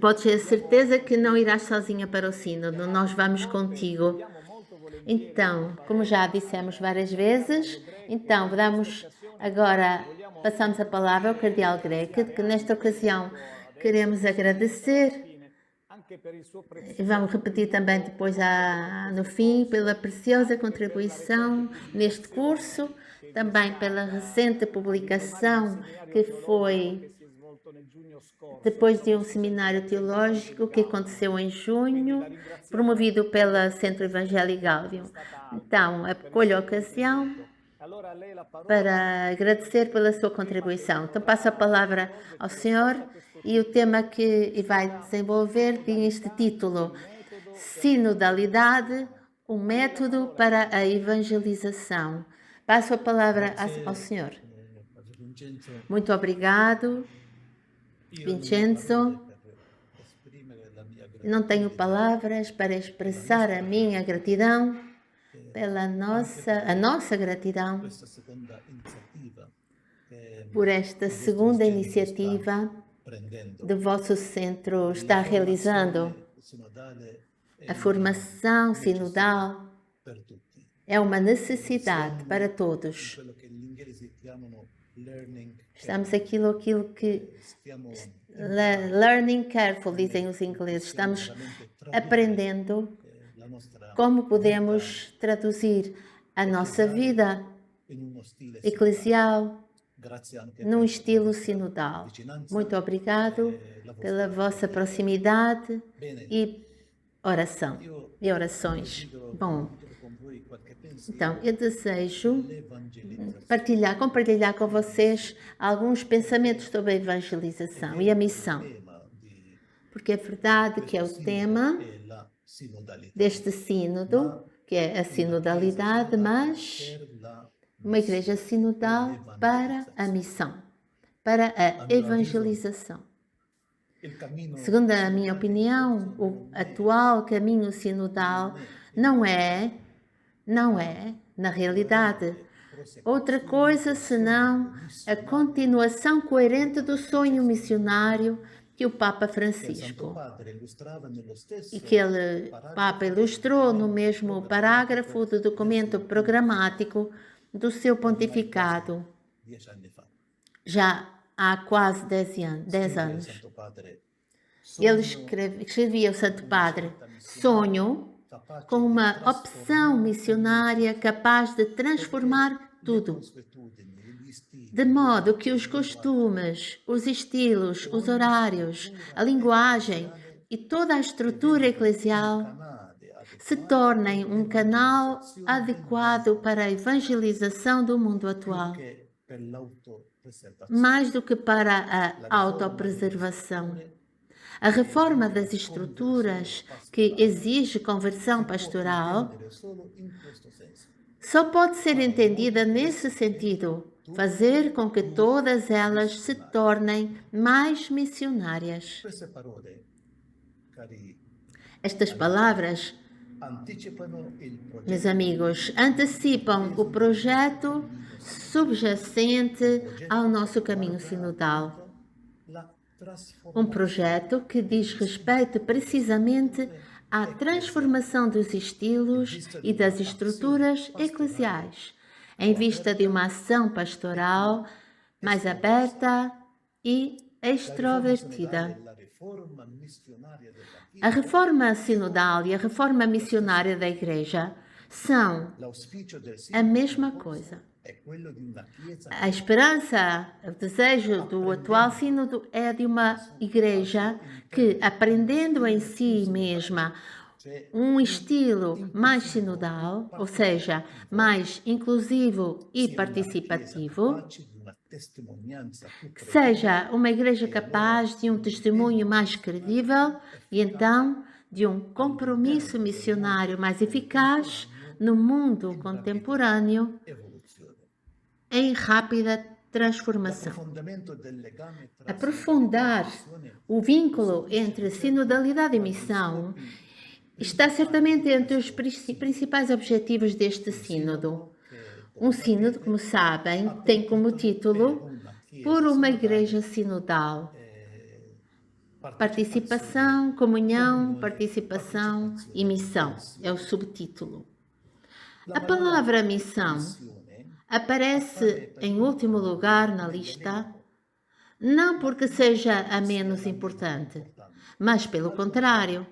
podes ter certeza que não irás sozinha para o sínodo, nós vamos contigo. Então, como já dissemos várias vezes, então passamos a palavra ao Cardeal Greca, que nesta ocasião queremos agradecer, e vamos repetir também depois no fim, pela preciosa contribuição neste curso, também pela recente publicação que foi depois de um seminário teológico que aconteceu em junho, promovido pela Centro Evangelho Gaudium. Então, acolho a ocasião para agradecer pela sua contribuição. Então, passo a palavra ao senhor e o tema que vai desenvolver tem este título: Sinodalidade, um método para a evangelização. Passo a palavra ao senhor. Muito obrigado, Vincenzo. Não tenho palavras para expressar a minha gratidão pela nossa gratidão por esta segunda iniciativa do vosso centro está realizando. A formação sinodal é uma necessidade para todos. Estamos aquilo que learning careful, dizem os ingleses. Estamos aprendendo como podemos traduzir a nossa vida eclesial num estilo sinodal. Muito obrigado pela vossa proximidade e orações. Bom, então eu desejo compartilhar com vocês alguns pensamentos sobre a evangelização e a missão, porque é verdade que é o tema deste sínodo, que é a sinodalidade, mas uma igreja sinodal para a missão, para a evangelização. Segundo a minha opinião, o atual caminho sinodal não é, na realidade, outra coisa senão a continuação coerente do sonho missionário que o Papa Francisco e que o Papa ilustrou no mesmo parágrafo do documento programático do seu pontificado, já há quase 10 anos. Ele escrevia, o Santo Padre: sonho com uma opção missionária capaz de transformar tudo, de modo que os costumes, os estilos, os horários, a linguagem e toda a estrutura eclesial se tornem um canal adequado para a evangelização do mundo atual, mais do que para a autopreservação. A reforma das estruturas, que exige conversão pastoral, só pode ser entendida nesse sentido: fazer com que todas elas se tornem mais missionárias. Estas palavras, meus amigos, antecipam o projeto subjacente ao nosso caminho sinodal. Um projeto que diz respeito precisamente à transformação dos estilos e das estruturas eclesiais, em vista de uma ação pastoral mais aberta e extrovertida. A reforma sinodal e a reforma missionária da Igreja são a mesma coisa. A esperança, o desejo do atual sínodo é de uma igreja que, aprendendo em si mesma um estilo mais sinodal, ou seja, mais inclusivo e participativo, que seja uma igreja capaz de um testemunho mais credível e então de um compromisso missionário mais eficaz no mundo contemporâneo em rápida transformação. Aprofundar o vínculo entre sinodalidade e missão está certamente entre os principais objetivos deste sínodo. Um sínodo, como sabem, tem como título Por uma Igreja Sinodal. Participação, comunhão, participação e missão é o subtítulo. A palavra missão aparece em último lugar na lista, não porque seja a menos importante, mas pelo contrário,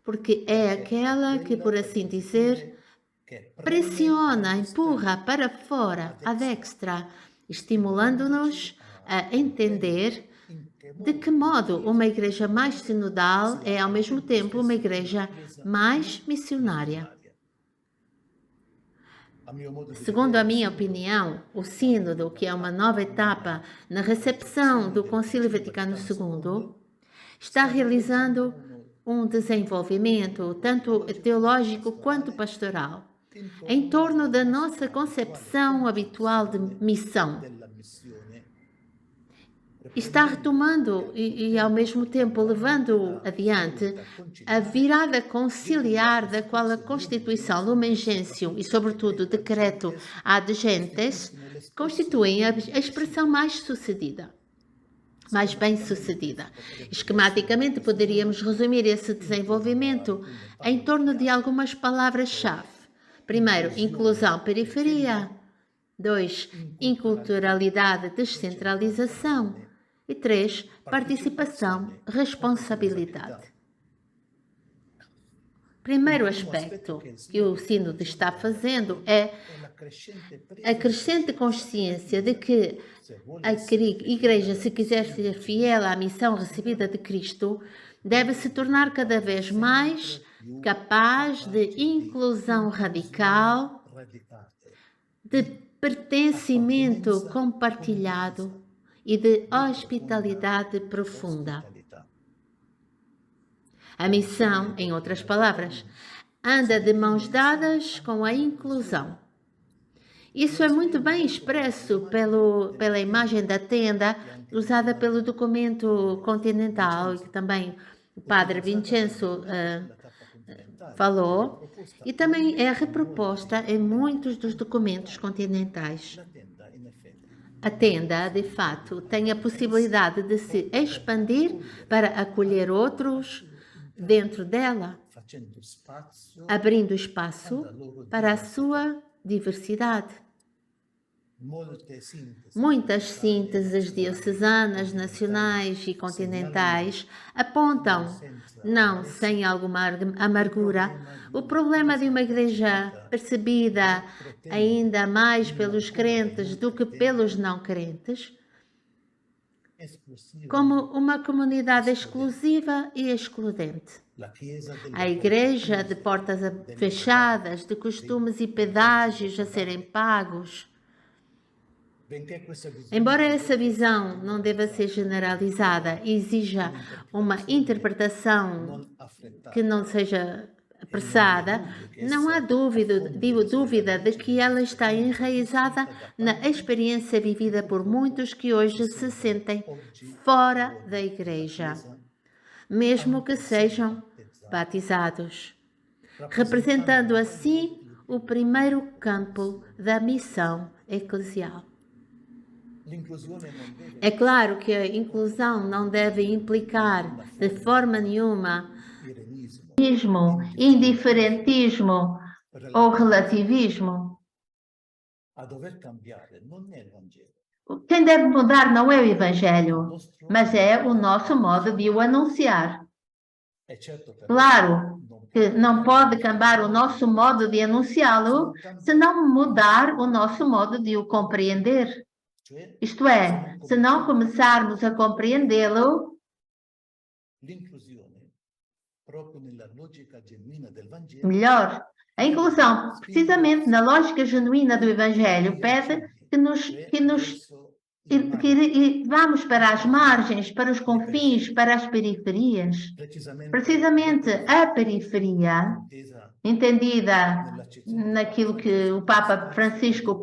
porque é aquela que, por assim dizer, pressiona, empurra para fora, ad extra, estimulando-nos a entender de que modo uma igreja mais sinodal é ao mesmo tempo uma igreja mais missionária. Segundo a minha opinião, o Sínodo, que é uma nova etapa na recepção do Concílio Vaticano II, está realizando um desenvolvimento tanto teológico quanto pastoral em torno da nossa concepção habitual de missão. Está retomando e ao mesmo tempo levando adiante a virada conciliar da qual a Constituição Lumen Gentium e, sobretudo, o Decreto Ad Gentes constituem a expressão mais sucedida, mais bem-sucedida. Esquematicamente, poderíamos resumir esse desenvolvimento em torno de algumas palavras-chave. Primeiro, inclusão, periferia. 2, inculturalidade, descentralização. E 3, participação, responsabilidade. Primeiro aspecto que o Sínodo está fazendo é a crescente consciência de que a Igreja, se quiser ser fiel à missão recebida de Cristo, deve se tornar cada vez mais capaz de inclusão radical, de pertencimento compartilhado e de hospitalidade profunda. A missão, em outras palavras, anda de mãos dadas com a inclusão. Isso é muito bem expresso pela imagem da tenda usada pelo documento continental, que também o padre Vincenzo falou, e também é reproposta em muitos dos documentos continentais. A tenda, de fato, tem a possibilidade de se expandir para acolher outros dentro dela, abrindo espaço para a sua diversidade. Muitas sínteses diocesanas, nacionais e continentais apontam, não sem alguma amargura, o problema de uma igreja percebida ainda mais pelos crentes do que pelos não crentes, como uma comunidade exclusiva e excludente. A igreja de portas fechadas, de costumes e pedágios a serem pagos. Embora essa visão não deva ser generalizada e exija uma interpretação que não seja apressada, não há dúvida de que ela está enraizada na experiência vivida por muitos que hoje se sentem fora da igreja, mesmo que sejam batizados, representando assim o primeiro campo da missão eclesial. É claro que a inclusão não deve implicar de forma nenhuma indiferentismo ou relativismo. Quem deve mudar não é o Evangelho, mas é o nosso modo de o anunciar. Claro que não pode cambiar o nosso modo de anunciá-lo se não mudar o nosso modo de o compreender. Isto é, se não começarmos a compreendê-lo, melhor. A inclusão, precisamente na lógica genuína do Evangelho, pede que vamos para as margens, para os confins, para as periferias. Precisamente a periferia, entendida naquilo que o Papa Francisco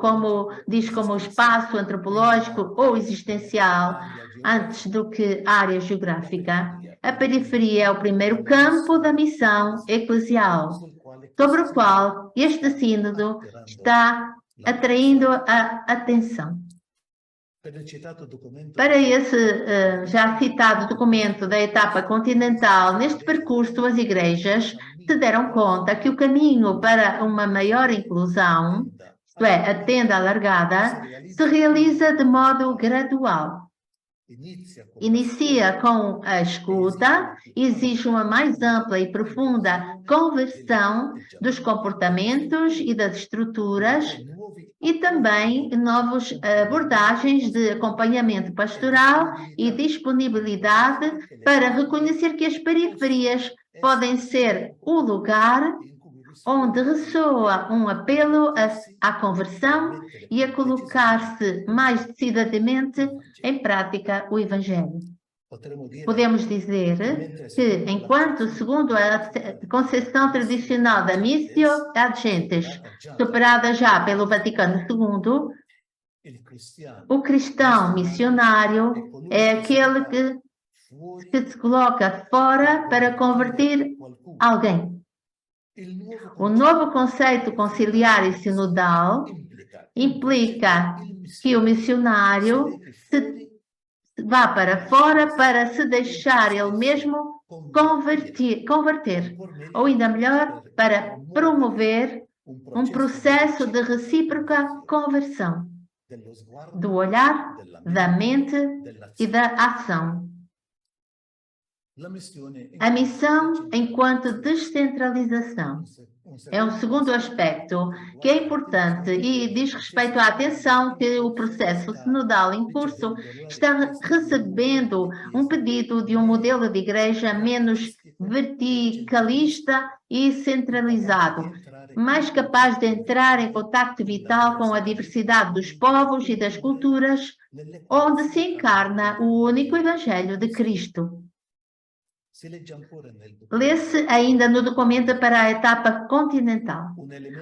diz como espaço antropológico ou existencial, antes do que área geográfica. A periferia é o primeiro campo da missão eclesial, sobre o qual este sínodo está atraindo a atenção. Para esse já citado documento da etapa continental, neste percurso as igrejas se deram conta que o caminho para uma maior inclusão, isto é, a tenda alargada, se realiza de modo gradual. Inicia com a escuta, exige uma mais ampla e profunda conversão dos comportamentos e das estruturas e também novas abordagens de acompanhamento pastoral e disponibilidade para reconhecer que as periferias podem ser o lugar onde ressoa um apelo à conversão e a colocar-se mais decididamente em prática o Evangelho. Podemos dizer que, enquanto, segundo a concepção tradicional da missio ad gentes, superada já pelo Vaticano II, o cristão missionário é aquele que se coloca fora para converter alguém. O novo conceito conciliar e sinodal implica que o missionário vá para fora para se deixar ele mesmo converter, ou ainda melhor, para promover um processo de recíproca conversão do olhar, da mente e da ação. A missão enquanto descentralização é um segundo aspecto que é importante e diz respeito à atenção que o processo sinodal em curso está recebendo um pedido de um modelo de igreja menos verticalista e centralizado, mais capaz de entrar em contacto vital com a diversidade dos povos e das culturas, onde se encarna o único Evangelho de Cristo. Lê-se ainda no documento para a etapa continental,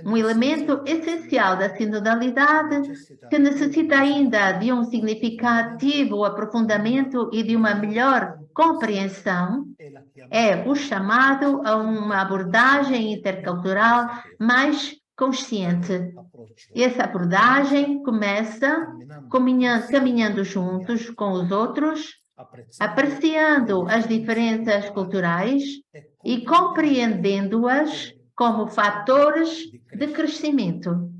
um elemento essencial da sinodalidade que necessita ainda de um significativo aprofundamento e de uma melhor compreensão é o chamado a uma abordagem intercultural mais consciente. Essa abordagem começa caminhando juntos com os outros, apreciando as diferenças culturais e compreendendo-as como fatores de crescimento.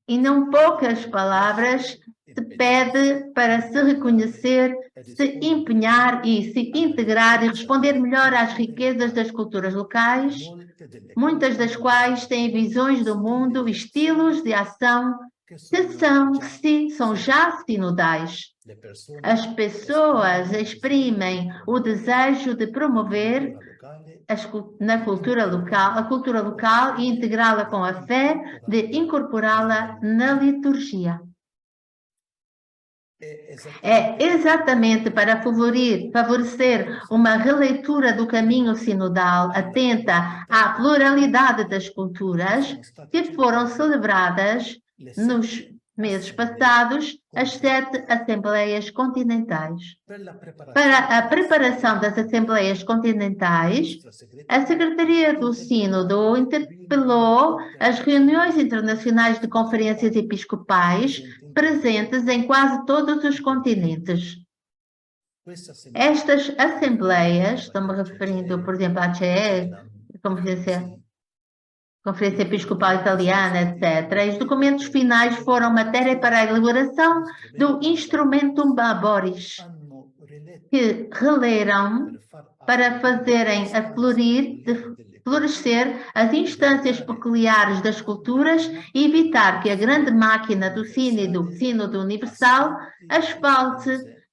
E não poucas palavras se pede para se reconhecer, se empenhar e se integrar e responder melhor às riquezas das culturas locais, muitas das quais têm visões do mundo e estilos de ação que são já sinodais. As pessoas exprimem o desejo de promover a cultura local e integrá-la com a fé, de incorporá-la na liturgia. É exatamente para favorecer uma releitura do caminho sinodal atenta à pluralidade das culturas que foram celebradas nos meses passados as 7 Assembleias Continentais. Para a preparação das Assembleias Continentais, a Secretaria do Sínodo interpelou as reuniões internacionais de conferências episcopais presentes em quase todos os continentes. Estas Assembleias, estou-me referindo, por exemplo, à CE, Conferência Episcopal Italiana, etc. Os documentos finais foram matéria para a elaboração do Instrumentum Laboris, que releram para fazerem florescer as instâncias peculiares das culturas e evitar que a grande máquina do Sínodo Universal asfalte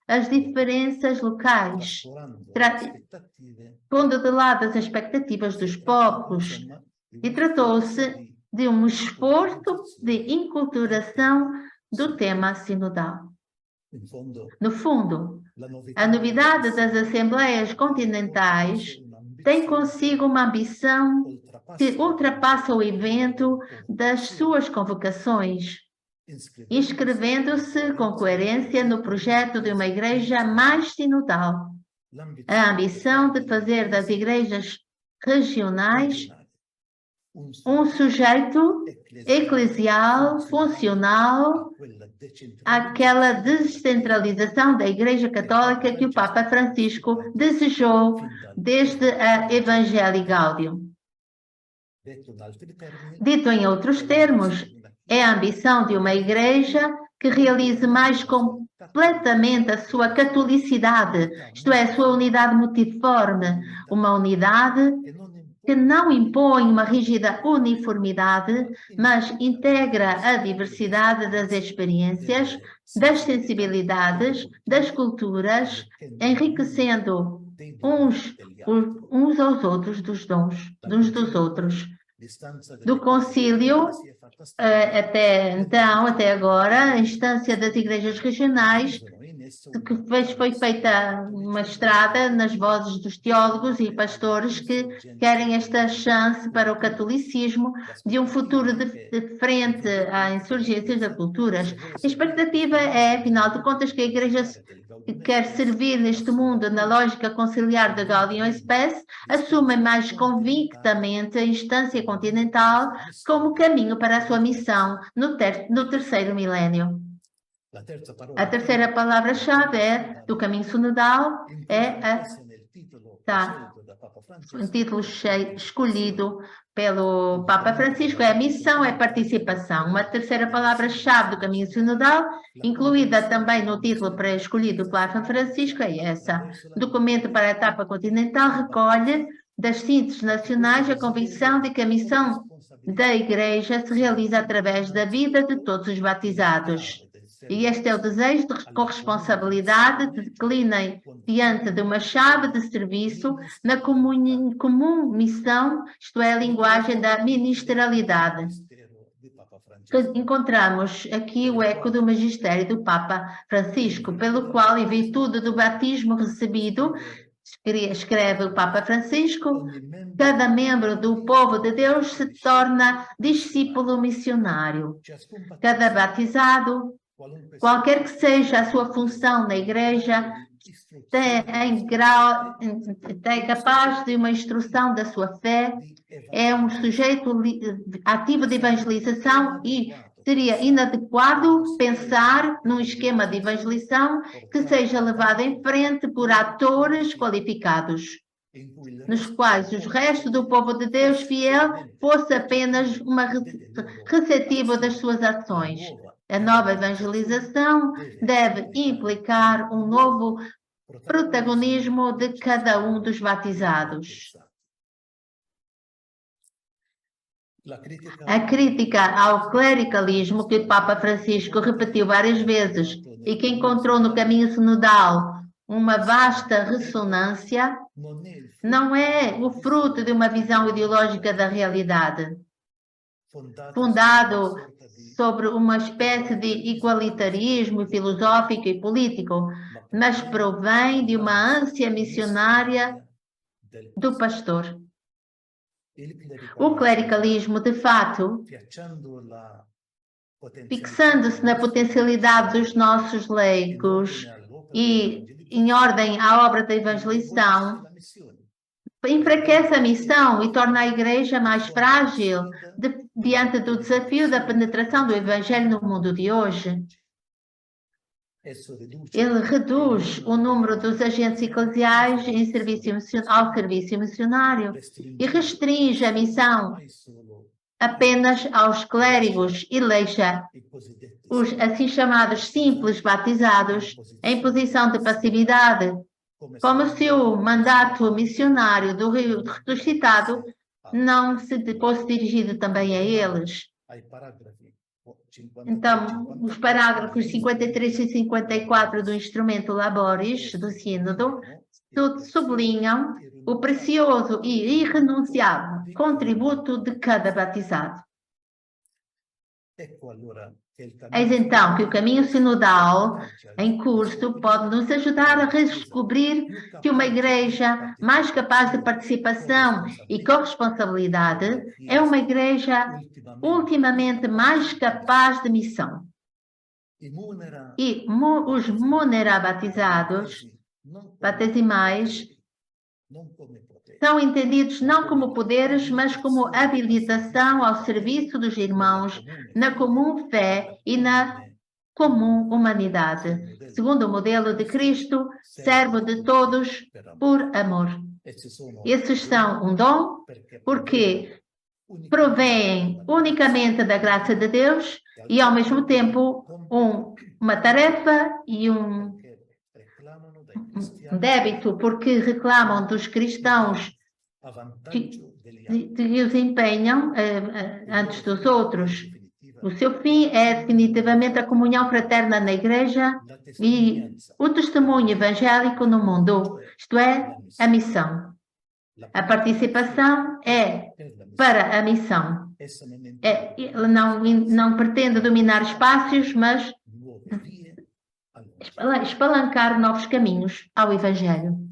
as diferenças locais, pondo de lado as expectativas dos povos. E tratou-se de um esforço de inculturação do tema sinodal. No fundo, a novidade das Assembleias Continentais tem consigo uma ambição que ultrapassa o evento das suas convocações, inscrevendo-se com coerência no projeto de uma igreja mais sinodal. A ambição de fazer das igrejas regionais um sujeito eclesial, funcional, àquela descentralização da Igreja Católica que o Papa Francisco desejou desde a Evangelii Gaudium. Dito em outros termos, é a ambição de uma Igreja que realize mais completamente a sua catolicidade, isto é, a sua unidade multiforme, uma unidade que não impõe uma rígida uniformidade, mas integra a diversidade das experiências, das sensibilidades, das culturas, enriquecendo uns aos outros dos dons, uns dos outros. Do concílio, até agora, a instância das igrejas regionais, que foi feita uma estrada nas vozes dos teólogos e pastores que querem esta chance para o catolicismo de um futuro diferente à insurgência das culturas. A expectativa é, afinal de contas, que a Igreja quer servir neste mundo na lógica conciliar da Gaudium Spes, assume mais convictamente a instância continental como caminho para a sua missão no terceiro milénio. A terceira palavra-chave do caminho sinodal um título escolhido pelo Papa Francisco, é a missão, é participação. Uma terceira palavra-chave do caminho sinodal, incluída também no título escolhido pelo Papa Francisco, é essa. O documento para a etapa continental recolhe das sínteses nacionais a convicção de que a missão da Igreja se realiza através da vida de todos os batizados. E este é o desejo de corresponsabilidade que declinem diante de uma chave de serviço na comum missão, isto é, a linguagem da ministerialidade. Encontramos aqui o eco do magistério do Papa Francisco, pelo qual, em virtude do batismo recebido, escreve o Papa Francisco, cada membro do povo de Deus se torna discípulo missionário. Cada batizado, qualquer que seja a sua função na Igreja, é capaz de uma instrução da sua fé, é um sujeito ativo de evangelização e seria inadequado pensar num esquema de evangelização que seja levado em frente por atores qualificados, nos quais o resto do povo de Deus fiel fosse apenas receptivo das suas ações. A nova evangelização deve implicar um novo protagonismo de cada um dos batizados. A crítica ao clericalismo que o Papa Francisco repetiu várias vezes e que encontrou no caminho sinodal uma vasta ressonância, não é o fruto de uma visão ideológica da realidade, fundado sobre uma espécie de igualitarismo filosófico e político, mas provém de uma ânsia missionária do pastor. O clericalismo, de fato, fixando-se na potencialidade dos nossos leigos e em ordem à obra da evangelização, enfraquece a missão e torna a Igreja mais frágil diante do desafio da penetração do Evangelho no mundo de hoje. Ele reduz o número dos agentes eclesiais ao serviço missionário e restringe a missão apenas aos clérigos e deixa os assim chamados simples batizados em posição de passividade, como se o mandato missionário do ressuscitado não se fosse dirigido também a eles. Então, os parágrafos 53 e 54 do Instrumento Laboris, do Sínodo, sublinham o precioso e irrenunciável contributo de cada batizado. Eis então que o caminho sinodal em curso pode nos ajudar a redescobrir que uma Igreja mais capaz de participação e corresponsabilidade é uma Igreja ultimamente mais capaz de missão. E os batizados, batesimais, são entendidos não como poderes, mas como habilitação ao serviço dos irmãos, na comum fé e na comum humanidade, segundo o modelo de Cristo, servo de todos por amor. Esses são um dom, porque provêm unicamente da graça de Deus e, ao mesmo tempo, uma tarefa e um débito, porque reclamam dos cristãos que os empenham antes dos outros. O seu fim é definitivamente a comunhão fraterna na Igreja e o testemunho evangélico no mundo, isto é, a missão. A participação é para a missão. Ele não pretende dominar espaços, mas espalancar novos caminhos ao Evangelho.